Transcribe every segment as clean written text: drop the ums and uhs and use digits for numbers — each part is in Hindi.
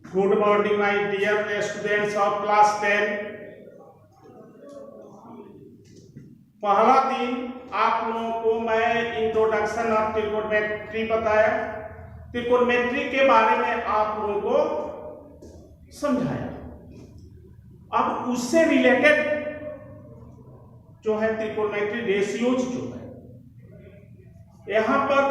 Good morning my dear students of class 10। पहला दिन आप लोगों को मैं इंट्रोडक्शन ऑफ ट्रिगोनोमेट्री बताया, ट्रिगोनोमेट्री के बारे में आप लोगों को समझाया। अब उससे रिलेटेड जो है ट्रिगोनोमेट्री रेशियोज जो है यहाँ पर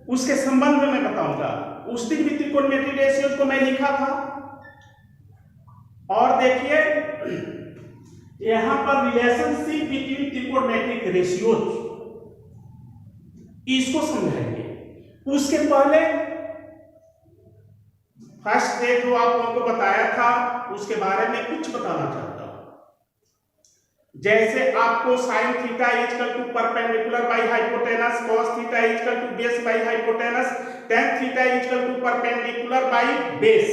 उसके संबंध में मैं बताऊंगा। उस दिन भी ट्रिगोनोमेट्री रेशियोज को मैं लिखा था और देखिए यहां पर रिलेशनशिप बिटवीन ट्रिगोनोमेट्रिक रेशियोज इसको समझाएंगे। उसके पहले फर्स्ट डे जो आप लोगों को बताया था उसके बारे में कुछ बताना चाहता हूं। जैसे आपको sine theta equal to perpendicular by hypotenuse, cos theta equal to base by hypotenuse, tan theta equal to perpendicular by base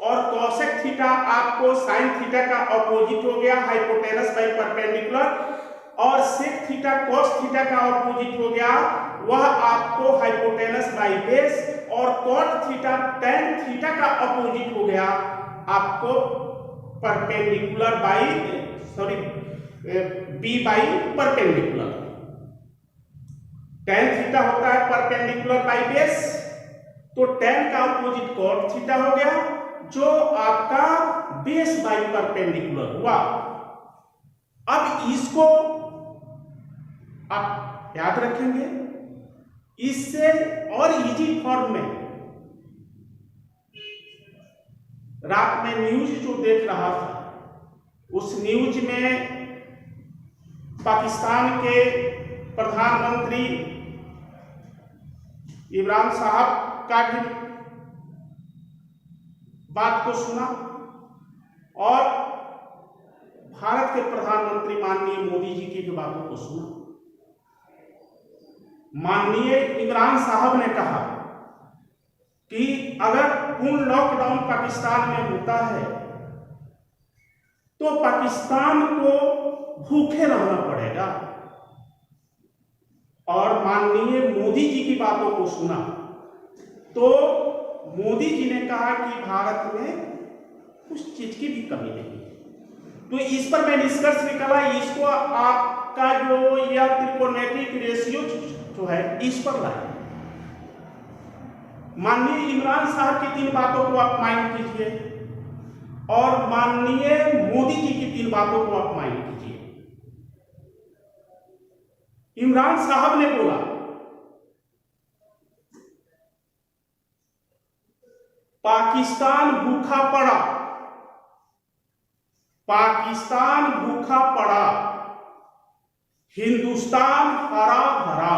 और कॉसेक थीटा आपको साइन थीटा का अपोजिट हो गया हाइपोटेनस बाय परपेंडिकुलर, और सेक थीटा कॉस थीटा का अपोजिट हो गया वह आपको हाइपोटेनस बाय बेस, और कॉट थीटा टेन थीटा का अपोजिट हो गया आपको perpendicular by B by perpendicular. Tan theta होता है परपेंडिकुलर बाई बेस, तो टेन का अपोजिट कॉट थीटा हो गया जो आपका बेस बाई परपेंडिकुलर हुआ। अब इसको आप याद रखेंगे, इससे और इजी फॉर्म में रात में न्यूज जो देख रहा था उस न्यूज में पाकिस्तान के प्रधानमंत्री इमरान साहब का भी बात को सुना और भारत के प्रधानमंत्री माननीय मोदी जी की भी बातों को सुना। माननीय इमरान साहब ने कहा कि अगर पूर्ण लॉकडाउन पाकिस्तान में होता है तो पाकिस्तान को भूखे रहना पड़ेगा, और माननीय मोदी जी की बातों को सुना तो मोदी जी ने कहा कि भारत में कुछ चीज की भी कमी नहीं है। तो इस पर मैं निष्कर्ष निकाला, इसको आपका जो यह ट्रिगोनोमेट्रिक रेशियो जो है इस पर लाए। माननीय इमरान साहब की तीन बातों को आप माइंड कीजिए और माननीय मोदी जी की तीन बातों को आप माइंड कीजिए। इमरान साहब ने बोला पाकिस्तान भूखा पड़ा, पाकिस्तान भूखा पड़ा, हिंदुस्तान हरा भरा।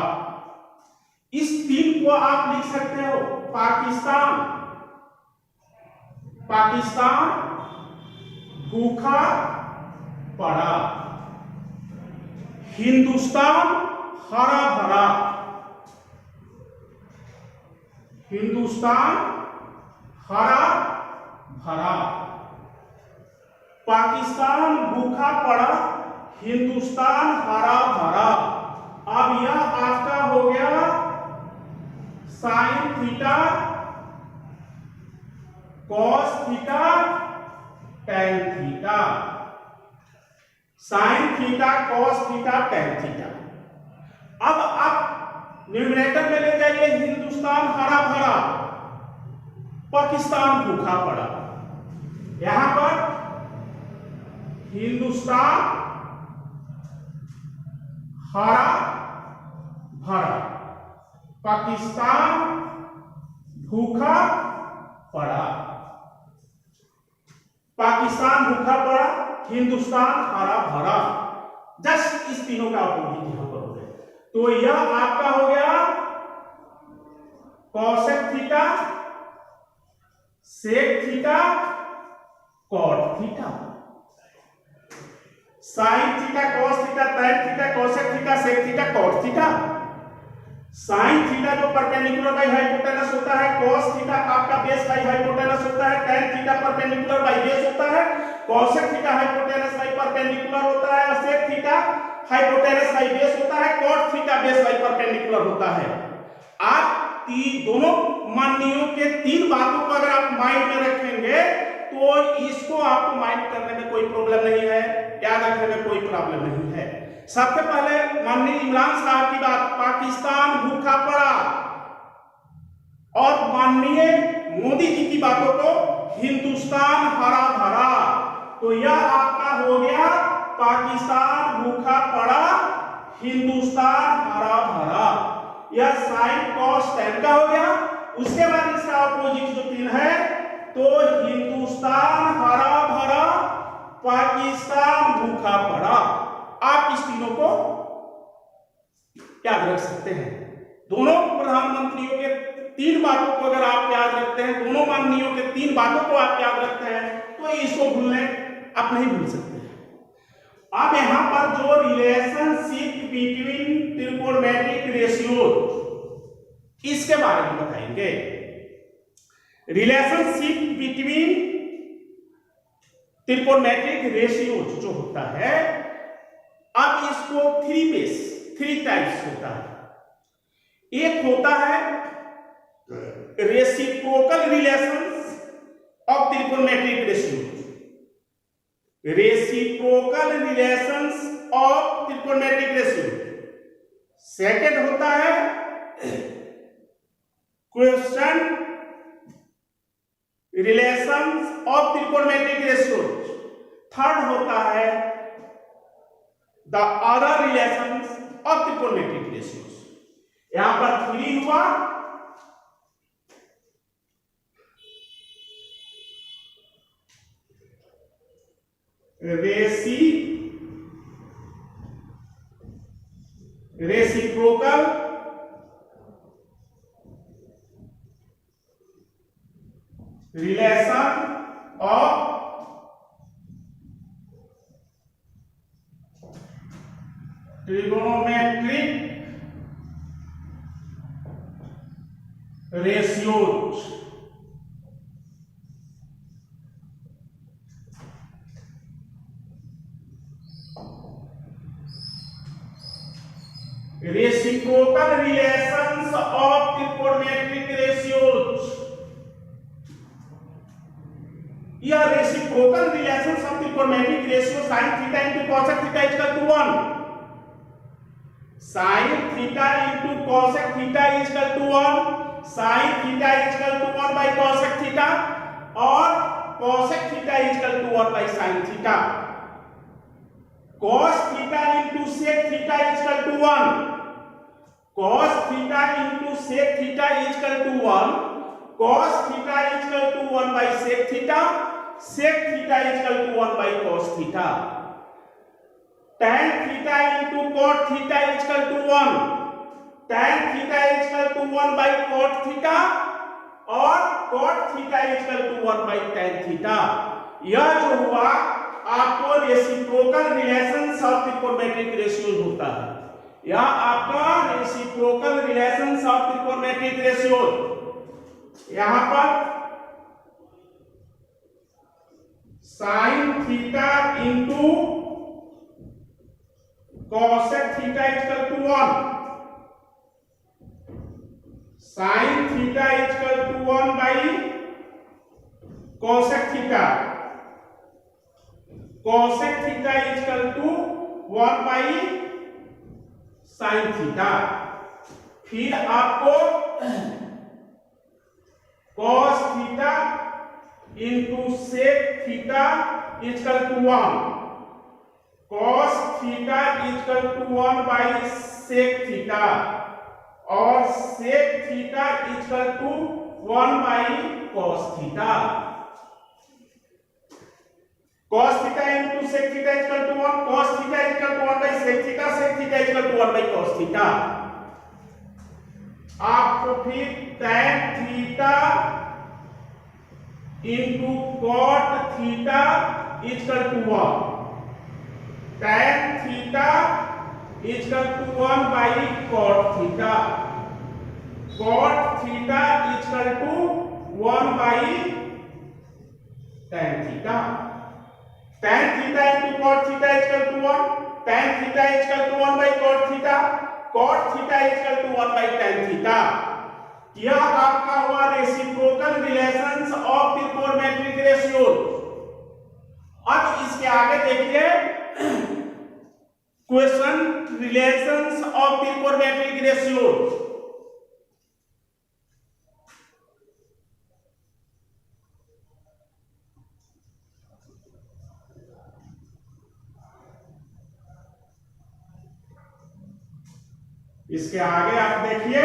इस तीन को आप लिख सकते हो। पाकिस्तान, पाकिस्तान भूखा पड़ा, हिंदुस्तान हरा भरा, हिंदुस्तान हरा भरा। पाकिस्तान भूखा पड़ा, हिंदुस्तान हरा भरा। अब यह आपका हो गया sign theta cos theta tan theta, sine theta cos theta tan theta. अब आप न्यूमरेटर में ले जाइए हिंदुस्तान हरा भरा, पाकिस्तान भूखा पड़ा। यहां पर हिंदुस्तान हरा भरा, पाकिस्तान भूखा पड़ा। पाकिस्तान भूखा पड़ा, हिंदुस्तान हरा भरा। जस्ट इस तीनों का अपोजिट यहां पर हो गया। तो यह आपका हो गया cosec theta sec theta cot theta, sine theta cos theta tan theta cosec theta sec theta cot theta. Sine theta जो परपेंडिकुलर बाय हाइपोटेनस होता है, कॉस थीटा आपका बेस बाय हाइपोटेनस होता है, tan theta perpendicular by base होता है, cosec theta hypotenuse by perpendicular होता है, sec theta hypotenuse by base होता है, cot theta base by perpendicular होता है। आप दोनों माननीयों के तीन बातों माइंड में रखेंगे तो इसको आपको माइंड करने में कोई प्रॉब्लम नहीं है, याद रखने में कोई प्रॉब्लम नहीं है। सबसे पहले माननीय इमरान साहब की बात, पाकिस्तान भूखा पड़ा, और माननीय मोदी जी की बातों को हिंदुस्तान हरा भरा। तो यह आपका हो गया पाकिस्तान भूखा पड़ा, हिंदुस्तान हरा भरा। यह साइन कॉस टैन का हो गया। उसके बाद इसका अपोजिट जो तीन है तो हिंदुस्तान हरा भरा, पाकिस्तान भूखा पड़ा। आप इस तीनों को याद रख सकते हैं। दोनों प्रधानमंत्रियों के तीन बातों को अगर आप याद रखते हैं, दोनों माननीयों के तीन बातों को आप याद रखते हैं, तो इसको भूलने आप नहीं भूल सकते। अब यहां पर जो रिलेशनशिप बिटवीन त्रिकोणमितिक रेशियोज, इसके बारे में बताएंगे। रिलेशनशिप बिटवीन त्रिकोणमितिक रेशियोज जो होता है, अब इसको थ्री टाइप्स होता है। एक होता है रेसिप्रोकल रिलेशंस ऑफ त्रिकोणमितिक रेशियोज, रेसिप्रोकल रिलेशंस ऑफ त्रिकोणमितिक रेशियोज। सेकंड होता है क्वेश्चन रिलेशंस ऑफ त्रिकोणमितिक रेशियोज। थर्ड होता है द अदर रिलेशंस ऑफ त्रिकोणमितिक रेशियोज। यहां पर थ्री हुआ। Reciprocal relation of trigonometric ratios. Reciprocal relations of त्रिकोणमितिक रेशियोज, या रेसिप्रोकल रिलेशंस ऑफ त्रिकोणमितिक ratio sin theta into cosec theta equal to 1, sin theta into cosec theta equal to 1, sin theta equal to 1 by cosec theta, और cosec theta equal to 1 by sin theta. cos theta into sec theta equal to 1, cos theta into sec theta equal to 1, cos theta equal to 1 by sec theta, sec theta equal to 1 by cos theta. tan theta into cot theta equal to 1, tan theta equal to 1 by cot theta, और cot theta equal to 1 by tan theta. यह जो हुआ आपको रेसिप्रोकल रिलेशंस ऑफ त्रिकोणमितिक रेशियोज होता है। यह आपका रेसिप्रोकल रिलेशंस ऑफ त्रिकोणमितिक रेशियोज। यहां पर sin theta into cosec theta equal to 1, sin theta equal to 1 by cosec theta, cosec theta equal to 1 by sin theta. फिर आपको cos theta into sec theta equal to 1, cos theta equal to 1 by sec theta, और sec theta equal to 1 by cos theta. cos theta into sec theta equal to 1, cos theta equal to 1 by sec theta, sec theta equal to 1 by cos theta. आपको फिर tan theta into cot theta equal to 1, tan theta equal to 1 by cot theta, cot theta equal to 1 by tan theta. tan theta into cot theta equal to 1, tan theta equal to 1 by cot theta, cot theta equal to 1 by tan theta. यह आपका हुआ रेसिप्रोकल रिलेशंस ऑफ रेशियोज। अब इसके आगे देखिए क्वेश्चन रिलेशंस ऑफ त्रिकोणमितिक रेशियोज। इसके आगे आप देखिए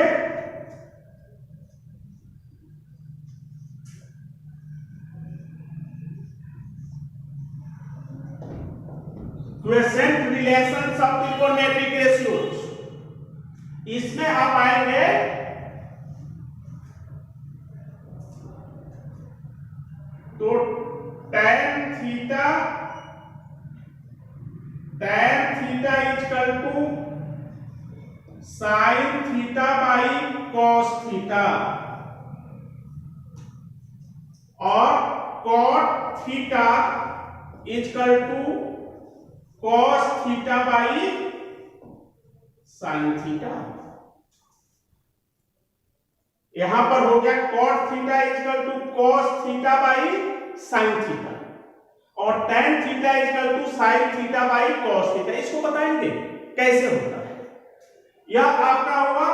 क्वेश्चन रिलेशंस ऑफ त्रिकोणमितिक रेशियोज। इसमें आप आएंगे तो tan theta equal to sine theta by cos theta और cot theta equal to cos theta by sine theta. यहां पर हो गया cot theta equal to cos theta by sine theta और tan theta equal to sine theta by cos theta. इसको बताएंगे कैसे होता है। यह आपका होगा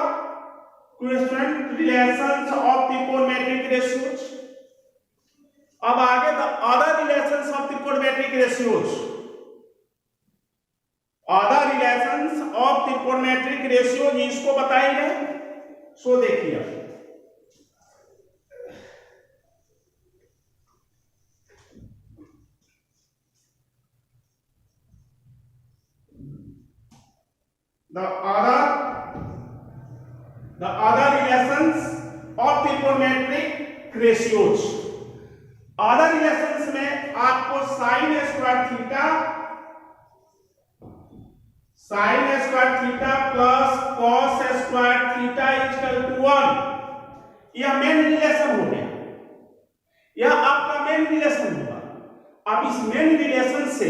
क्वेश्चन रिलेशंस ऑफ त्रिकोणमितिक रेशियोज। अब आगे द अदर रिलेशंस ऑफ त्रिकोणमितिक रेशियोज। अदर रिलेशंस ऑफ त्रिकोणमितिक रेशियोज इसको बताएंगे। सो देखिए the other relations of trigonometric ratios। other relations में आपको sin square theta plus cos square theta equal to 1, यह मेन रिलेशन हो गया। यह आपका मेन रिलेशन होगा। अब इस मेन रिलेशन से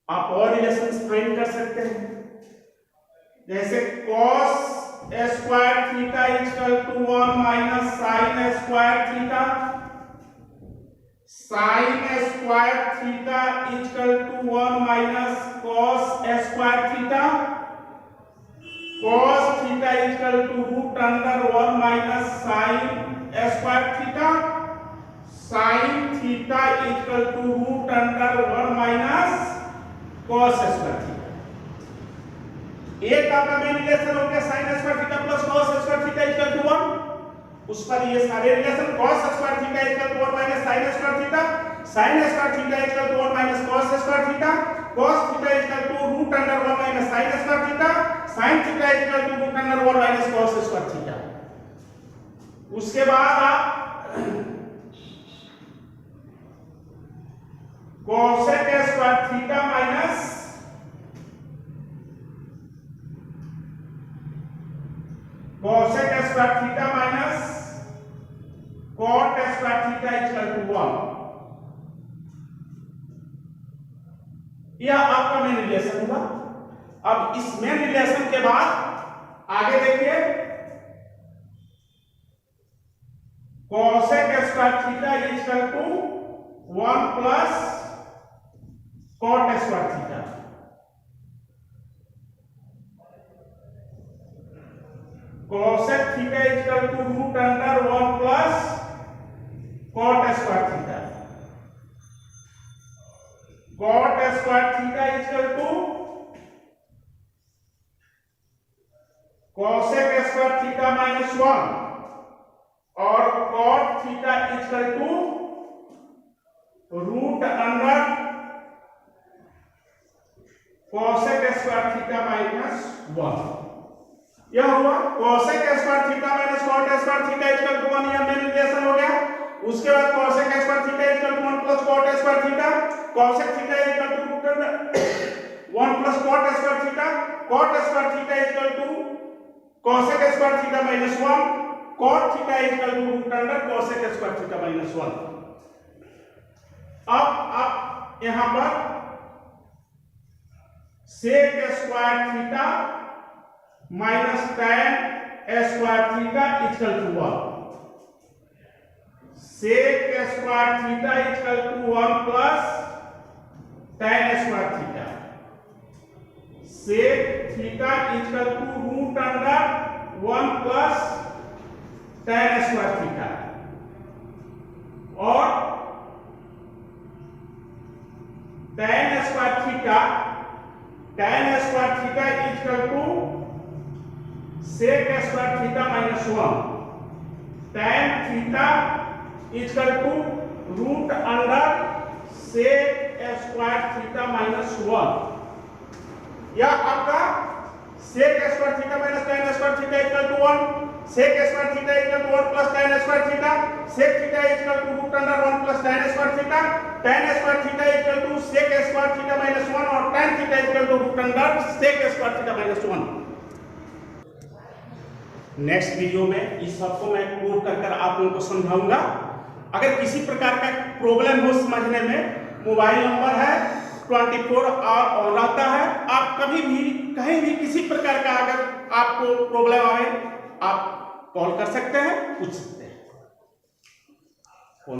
आप और रिलेशंस फाइंड कर सकते हैं, जैसे cos square theta equal to 1 minus sine square theta, sine square theta equal to 1 minus cos square theta, cos theta equal to root under 1 minus sine square theta, sine theta equal to root under 1 minus cos square theta. एक आपका मेन रिलेशन हो गया sin square theta plus cos square theta equal to 1। उस पर ये सारे relation cos square theta equal to 1 minus sin square theta, sin square theta equal to 1 minus cos square theta, cos theta equal to root under 1 minus sin square theta, sin theta equal to root under 1 minus cos square theta. उसके बाद आप cosec square theta minus cosec square theta minus cot square theta equal to 1, यह आपका मेन रिलेशन होगा। अब इस मेन रिलेशन के बाद आगे देखिए cosec square theta equal to 1 plus cot square theta, cosec theta equal to root under 1 plus cot square theta, cot square theta equal to cosec square theta minus 1 और cot theta equal to root under cosec square theta minus 1। यह हुआ cosec square theta minus cot square theta equal to 1, यह मेन रिलेशन हो गया। उसके बाद cosec square theta equal to 1 plus cot square theta, cosec theta equal to root under 1 plus cot square theta, cot square theta equal to cosec square theta minus 1, cot theta equal to root under cosec square theta minus 1। अब आप यहां पर sec square theta minus tan square theta equal to 1, sec square theta equal to 1 plus tan square theta, sec theta equal to root under 1 plus tan square theta, और tan square theta equal to sec square theta minus 1, tan theta equal to root under sec square theta minus 1, या आपका sec square theta minus tan square theta equal to 1, sec square theta equal to 1 plus tan square theta, sec theta equal to root under 1 plus tan square theta, tan square theta equal to sec square theta minus 1 और tan theta equal to root under sec square theta minus 1। Next video में इस सब को मैं प्रूव कर आप लोगों को समझाऊंगा। अगर किसी प्रकार का प्रॉब्लम हो समझने में, मोबाइल नंबर है 24 आवर ऑन रहता है, आप कभी भी कहीं भी किसी प्रकार का अगर आपको प्रॉब्लम आए आप कॉल कर सकते हैं, पूछ सकते हैं।